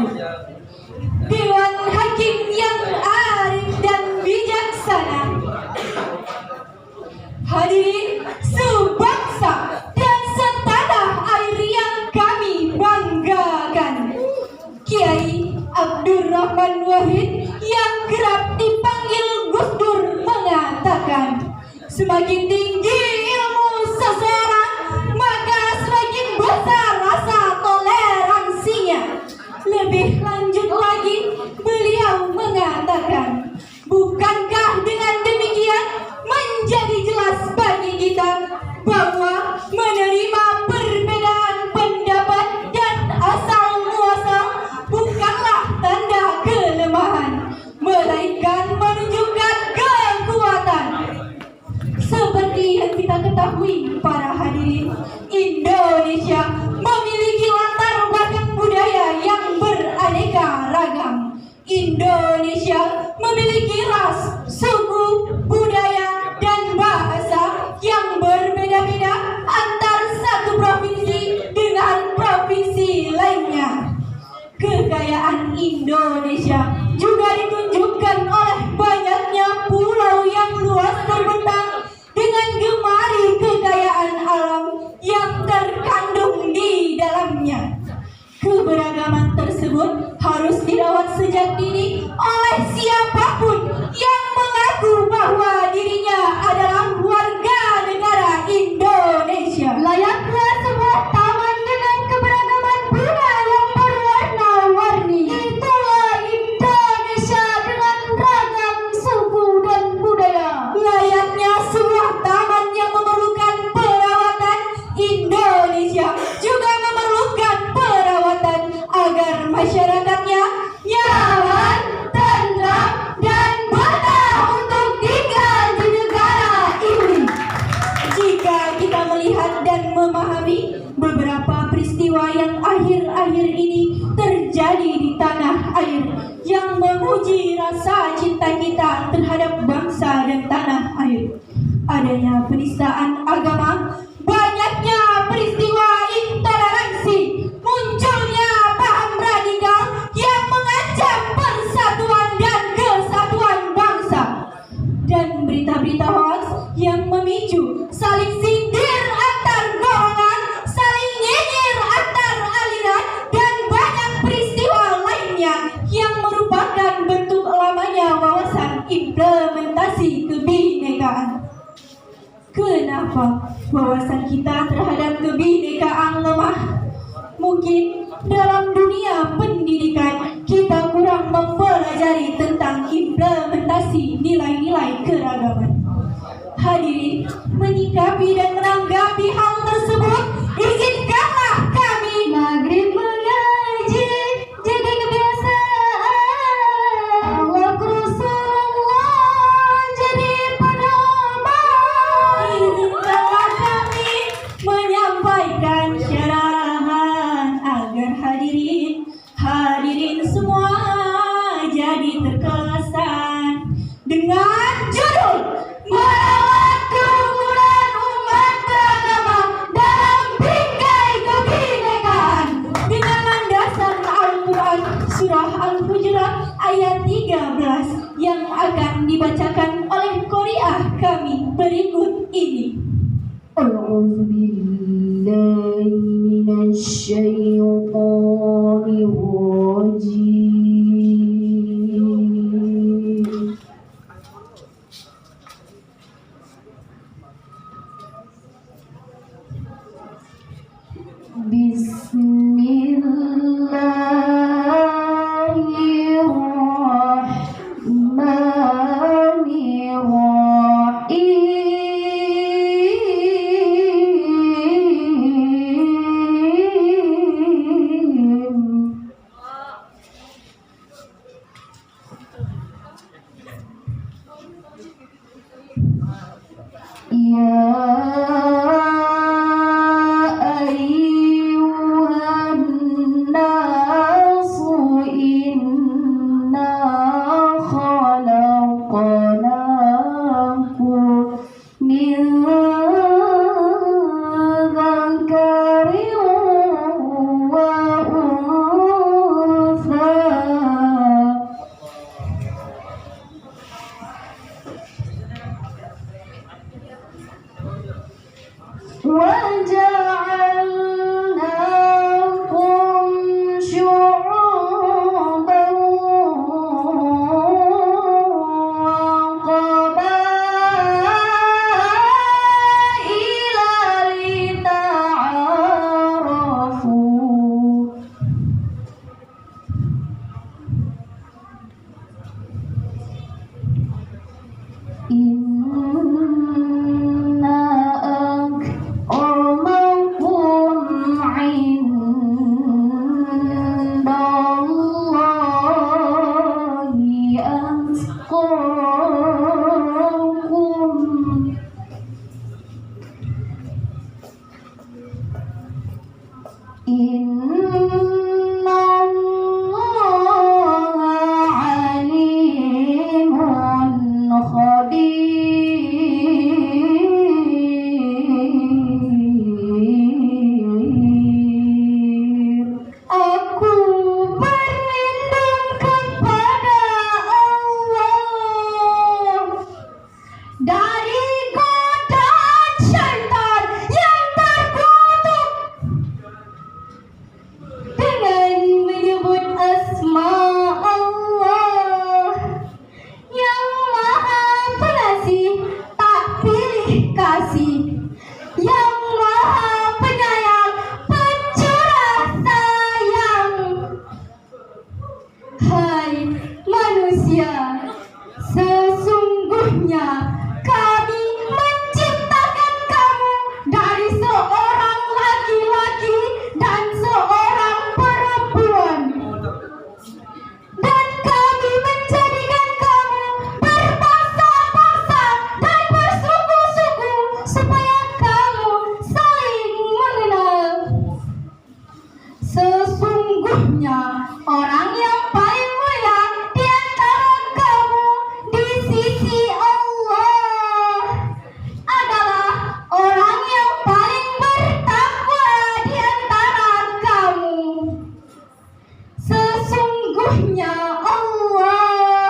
Dewan Hakim yang arif dan bijaksana, hadirin sebangsa dan setanah air yang kami banggakan, Kiai Abdurrahman Wahid yang kerap dipanggil Gus Dur mengatakan, semakin tinggi ilmu seseorang, maka semakin besar rasa toleransinya. Lebih lanjut lagi, beliau mengatakan, bukankah dengan demikian menjadi jelas bagi kita bahwa menerima perbedaan pendapat dan asal muasal bukanlah tanda kelemahan, melainkan menunjukkan kekuatan. Seperti yang kita ketahui para hadirin, Indonesia memiliki latar belakang budaya yang beraneka ragam. Indonesia memiliki ras, suku, budaya, dan bahasa yang berbeda-beda antar satu provinsi dengan provinsi lainnya. Kekayaan Indonesia juga ditunjukkan oleh banyaknya pulau yang luas terbentang dengan gemari kekayaan alam yang terkandung di dalamnya. Keberagaman tersebut harus dirawat sejak dini oleh siapapun yang mengaku bahwa dirinya adalah warga negara Indonesia. Layaknya sebuah taman dengan keberagaman bunga yang berwarna-warni, itulah Indonesia dengan ragam suku dan budaya. Layaknya sebuah taman yang memerlukan perawatan, Indonesia juga memerlukan perawatan agar masyarakatnya nyaman, tenang, dan betah untuk tinggal di negara ini. Jika kita melihat dan memahami beberapa peristiwa yang akhir-akhir ini terjadi di tanah air yang menguji rasa cinta kita terhadap bangsa dan tanah air, adanya penistaan agama, banyaknya peristiwa intoleransi, munculnya paham radikal yang mengancam persatuan dan kesatuan bangsa, dan berita-berita hoax yang memicu saling sindir antar golongan, saling nyinyir antar aliran, dan banyak peristiwa lainnya yang merupakan bentuk lamanya wawasan implementasi kebinekaan. Kenapa wawasan kita terhadap kebinekaan lemah? Mungkin dalam dunia pendidikan kita kurang mempelajari tentang implementasi nilai-nilai keragaman. Hadirin, menyikapi dan menanggapi hal tersebut, izinkanlah kami maghrib mengaji jadi kebiasaan, Allah Rasulullah jadi pedoman. Izinkanlah kami menyampaikan syarahan agar hadirin semua jadi terkesan dengan judul merawat kerukunan umat beragama dalam bingkai kebinekaan, dengan landasan Al-Quran surah Al-Hujurat ayat 13 yang akan dibacakan oleh qari'ah kami berikut ini. أعوذ بالله من الشيطان الرجيم Hai manusia, sesungguhnya kami menciptakan kamu dari seorang laki-laki dan seorang perempuan. Dan kami menjadikan kamu berbangsa-bangsa dan bersuku-suku supaya kamu saling mengenal. Sesungguhnya orang yang paling mulia di antara kamu di sisi Allah adalah orang yang paling bertakwa di antara kamu. Sesungguhnya Allah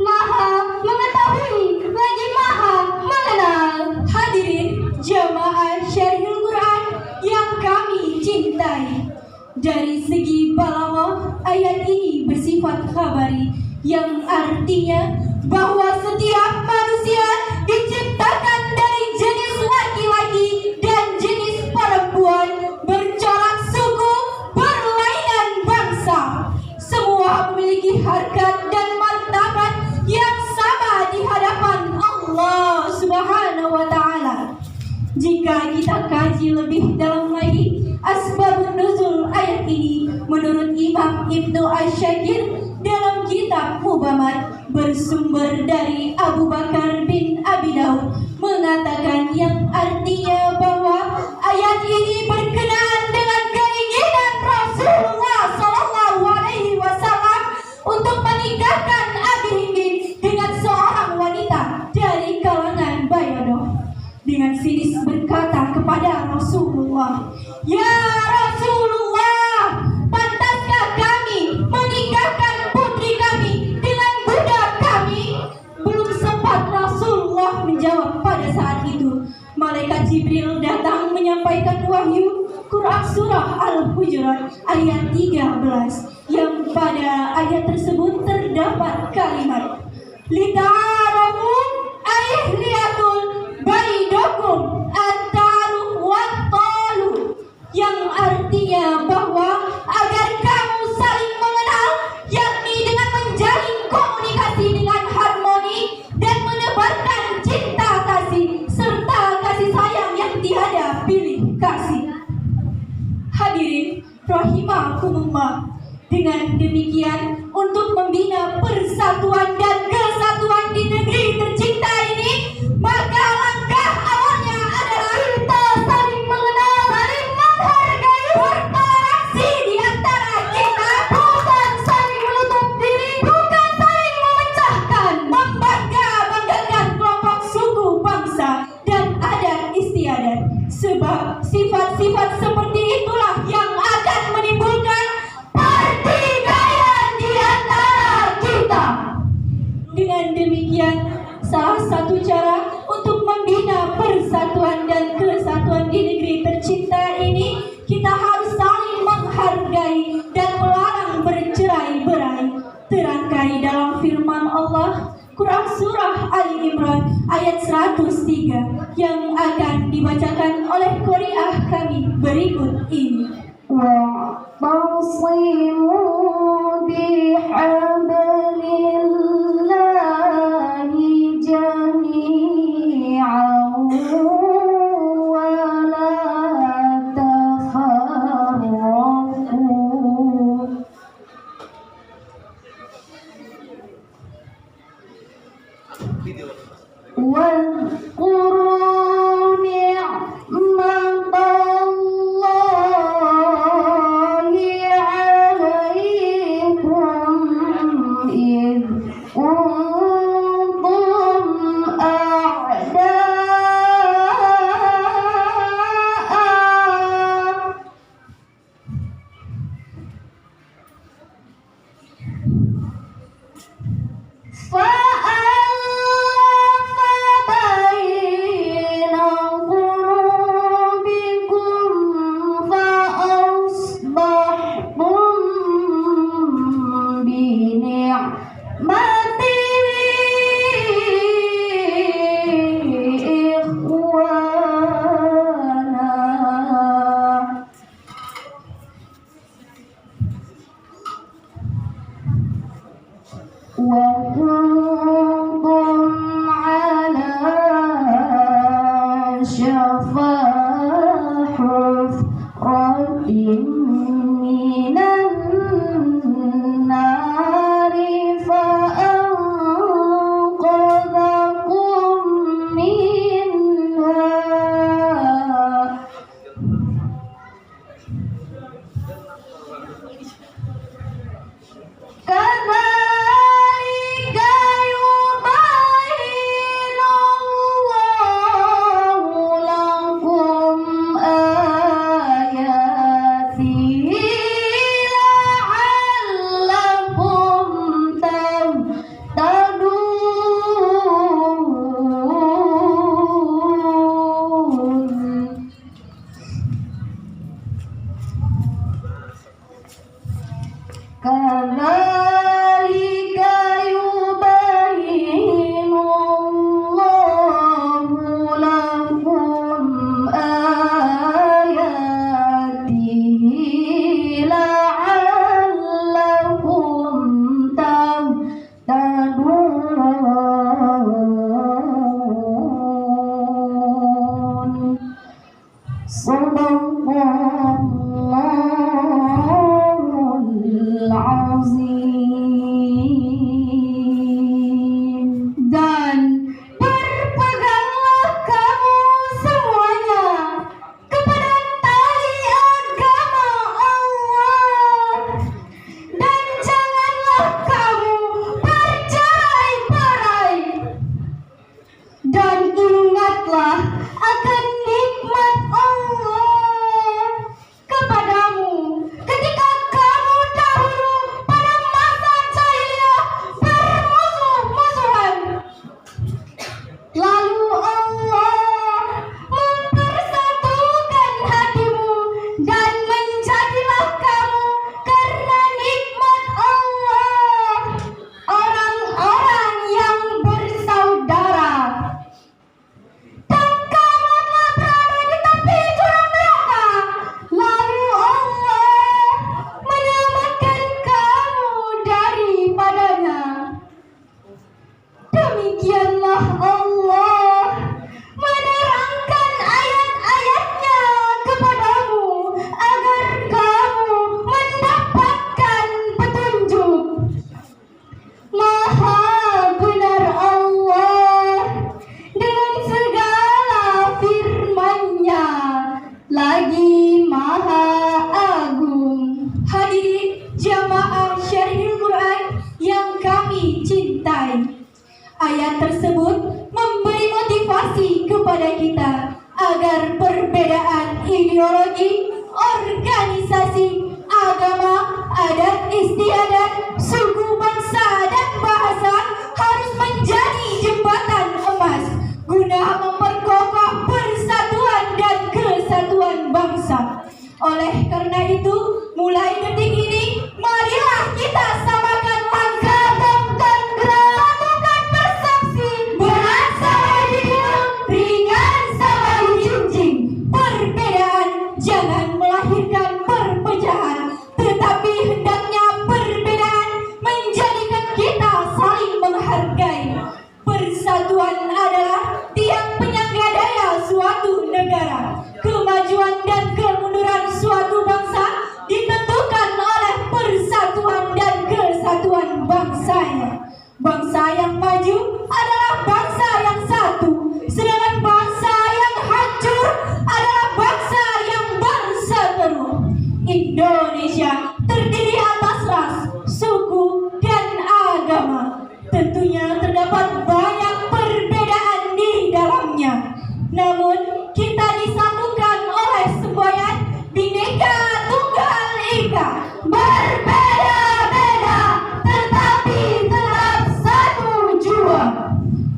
Maha mengetahui lagi Maha mengenal. Hadirin jamaah Syarihul Quran yang kami cintai, dari segi balaghah ayat ini bersifat khabari yang artinya bahwa setiap manusia diciptakan dari jenis laki-laki dan jenis perempuan, bercorak suku, berlainan bangsa. Semua memiliki harkat dan martabat yang sama di hadapan Allah Subhanahu wa taala. Jika kita kaji lebih dalam lagi asbabun nuzul ayat ini, menurut Imam Ibnu Asy-Syakir dalam kitab Mubamat bersumber dari Abu Bakar bin Abi Daud mengatakan yang artinya bahwa ayat ini berkenaan dengan keinginan Rasulullah Shallallahu Alaihi Wasallam untuk menikahkan Abi Hind dengan seorang wanita dari kalangan Bayadoh. Dengan sinis berkata kepada Rasulullah, "Ya Rasulullah, pantaskah kami menikahkan putri kami dengan budak kami?" Belum sempat Rasulullah menjawab pada saat itu, malaikat Jibril datang menyampaikan wahyu Quran surah Al-Hujurat ayat 13, yang pada ayat tersebut terdapat kalimat lita'arafu aihliyatul baidakum at-ta'aruf wat-talu, yang artinya bahwa agar kamu saling mengenal, yakni dengan menjalin komunikasi dengan harmoni dan menebarkan cinta kasih serta kasih sayang yang tiada pilih kasih. Hadirin rahimakumullah, dengan demikian untuk membina persatuan dan kesatuan di negeri tercinta ini, maka langkah awalnya adalah kita saling mengenal, saling menghargai, bertoleransi di antara kita, bukan saling menutup diri, bukan saling memecahkan, membangga-banggakan kelompok suku, bangsa, dan adat istiadat. Sebab sifat-sifat seperti itulah yang akan menimbulkan pertikaian di antara kita. Dengan demikian, salah satu cara untuk membina persatuan dan kesatuan di negeri tercinta ini, kita harus saling menghargai dan melarang bercerai-berai. Terangkai dalam firman Allah Quran surah Ali Imran ayat 103 yang akan dibacakan oleh qari'ah kami berikut ini. واعتصموا بحبل الله جميعا ولا تفرقوا واذكروا نعمة الله عليكم إذ كنتم أعداء فألف بين وكنتم على شفا حفرة من النار فأنقذكم منها كذلك يبين الله لكم آياته لعلكم تهتدون كذلك يبين الله لكم آياته لعلكم تهتدون صدق azim. Dan berpeganglah kamu semuanya kepada tali agama Allah, dan janganlah kamu bercerai-berai, dan ingatlah akan nikmat Allah kepadamu ketika kamu dahulu pada masa jahiliyah bermusuh-musuhan. Lalu Allah mempersatukan hatimu dan menjadilah kamu karena nikmat Allah orang-orang yang bersaudara. Dan kamu telah berada di tepi jurang neraka. Lalu Allah menyelamatkan kamu daripadanya. Demikianlah Allah menerangkan ayat-ayatnya kepadamu agar kamu mendapatkan petunjuk. Maha benar Allah dengan segala firman-Nya, lagi Maha Agung. Hadirin jamaah Syarhil Quran yang kami cintai, ayat tersebut memberi motivasi kepada kita agar perbedaan ideologi, organisasi, agama, adat istiadat, suku, bangsa, dan bahasa harus menjadi jembatan emas guna memperkokoh persatuan dan kesatuan bangsa. Oleh karena itu, mulai detik ini, marilah kita samakan langkah dan gerak, satukan persepsi, berat sama dihitung, ringan sama dijunjung. Perbedaan jangan melahirkan perpecahan, tetapi hendaknya perbedaan menjadikan kita saling menghargai. Persatuan adalah tiang penyangga daya suatu negara. Kemajuan dan kemunduran suatu bangsa ditentukan oleh persatuan dan kesatuan bangsanya. Bangsa yang maju adalah bangsa yang satu, sedangkan bangsa yang hancur adalah bangsa yang berseteru. Indonesia terdiri atas ras, suku, dan agama. Tentunya terdapat banyak perbedaan di dalamnya. Namun kita disatukan oleh semboyan Bhinneka Tunggal Ika. Berbeda-beda tetapi tetap satu jua.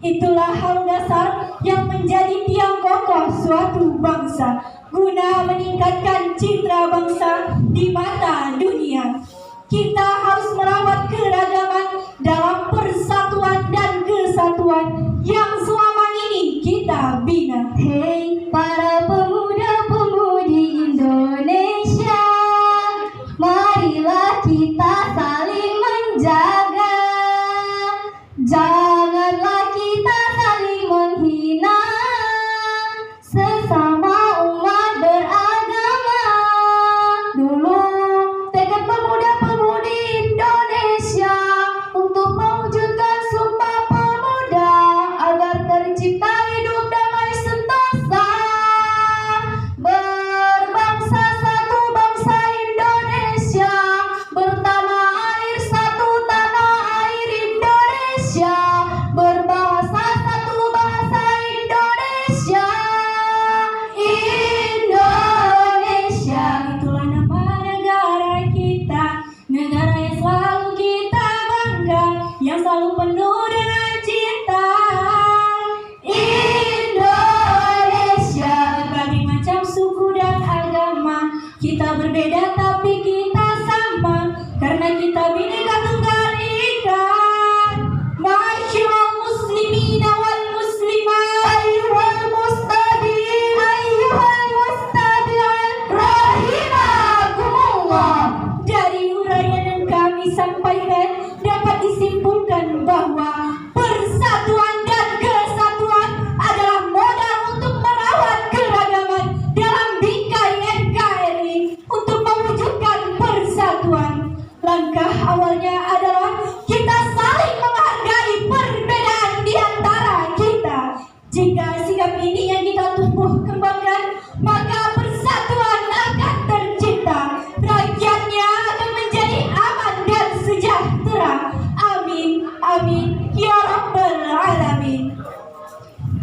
Itulah hal dasar yang menjadi tiang kokoh suatu bangsa guna meningkatkan citra bangsa di mata dunia. Kita harus merawat keragaman dalam persatuan dan kesatuan yang selama ini kita bina. Hei para pemuda-pemudi Indonesia, marilah kita saling menjaga karena kita Bhinneka Tunggal Ika. Ma'asyiral muslimin wal muslimat, ayyuhal mustabi'in rahimakumullah. Dari uraian yang kami sampaikan dapat disimpulkan bahwa persatuan dan kesatuan adalah modal untuk merawat keragaman dalam bingkai NKRI. Untuk mewujudkan persatuan, langkah awalnya adalah kita saling menghargai perbedaan di antara kita. Jika sikap ini yang kita tumbuh kembangkan, maka persatuan akan tercipta. Rakyatnya akan menjadi aman dan sejahtera. Amin, amin, ya rabbal alamin.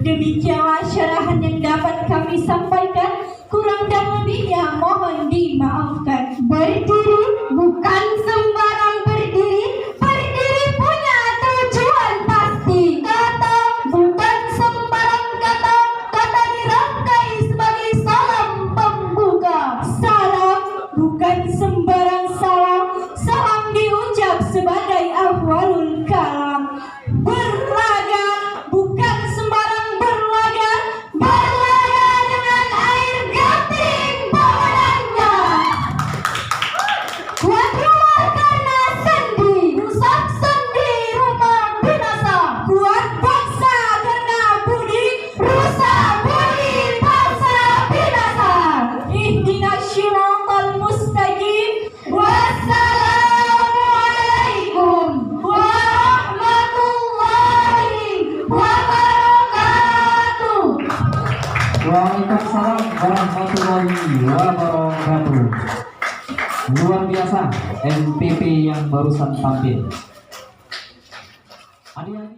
Demikianlah syarahan yang dapat kami sampaikan. Kurang dan lebihnya mohon dimaafkan. Berdiri bukan sembarang berdiri, berdiri punya tujuan pasti. Kata bukan sembarang kata, kata dirangkai sebagai salam pembuka. Salam bukan sembarang salam, salam diucap sebagai ahwalul kalam. Berlaga bukan sembarang berlaga, berlaga dengan air genting badannya. Kuat rumah karena sendi, rusak sendi rumah binasa. Kuat bangsa karena budi, rusak budi bangsa binasa. Ihdinas syiratal mustaqim. Wassalamualaikum warahmatullahi wabarakatuh. Waalaikumsalam warahmatullahi wabarakatuh. Luar biasa MPP yang barusan tampil. Adik-adik